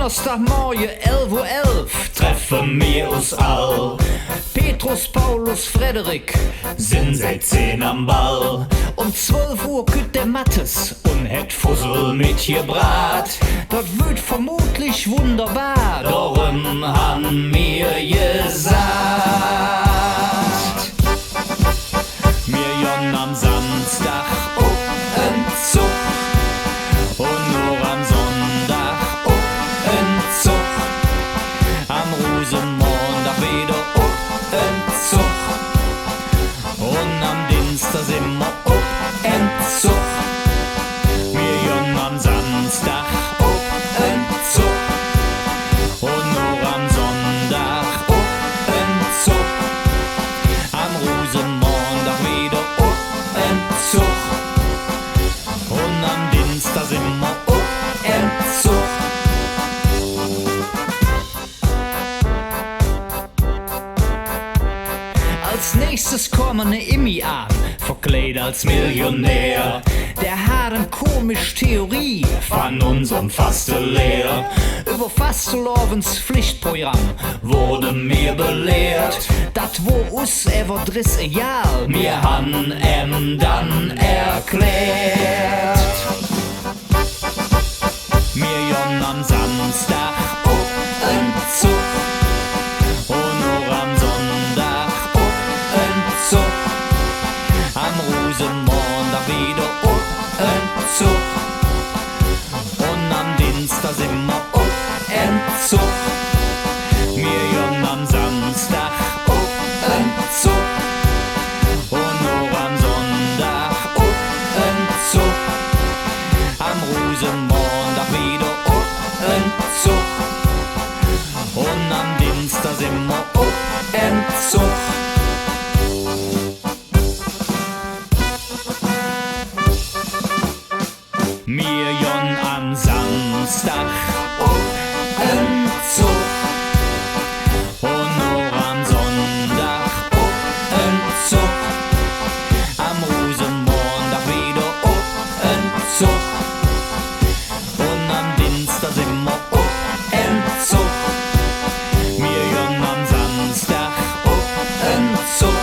Donnerstagmorgen 11:11 treffen wir uns all. Petrus, Paulus, Frederik sind seit 10 am Ball. Um 12 Uhr kütt der Mattes und het Fussel mitgebracht. Das wird vermutlich wunderbar, darum han mir gesagt. Mir jon am Samstag Entzuch und nur am Sonntag Entzuch. Am Rosenmontag wieder Entzuch und am Dienstag sind wir Entzuch. Wir jon am Samstag Entzuch und nur am Sonntag Entzuch. Am Rosenmontag wieder Entzuch und am Dienstag sind wir Entzug. Als nächstes kommen ne Immi an, verkleidet als Millionär. Der hat eine komische Theorie von unserem Fastenlehr. Über Fastelovens Pflichtprogramm wurde mir belehrt. Dat wo us ever driss egal, mir han dann erklärt. Mir jon am Samstag Entzug und nur am Sonntag Entzug. Am Rosenmontag wieder Entzug und am Dienstag sind wir Entzug. Mir jon am Samstag Entzug und nur am Sonntag Entzug. Am Rosenmontag wieder Entzug und am Dienstag sind wir Entzug. Mir jon am Samstag Entzug und nur am Sonntag Entzug. Am Rosenmontag wieder Entzug und am Dienstag sind wir Entzug. Mir jon am Samstag Entzug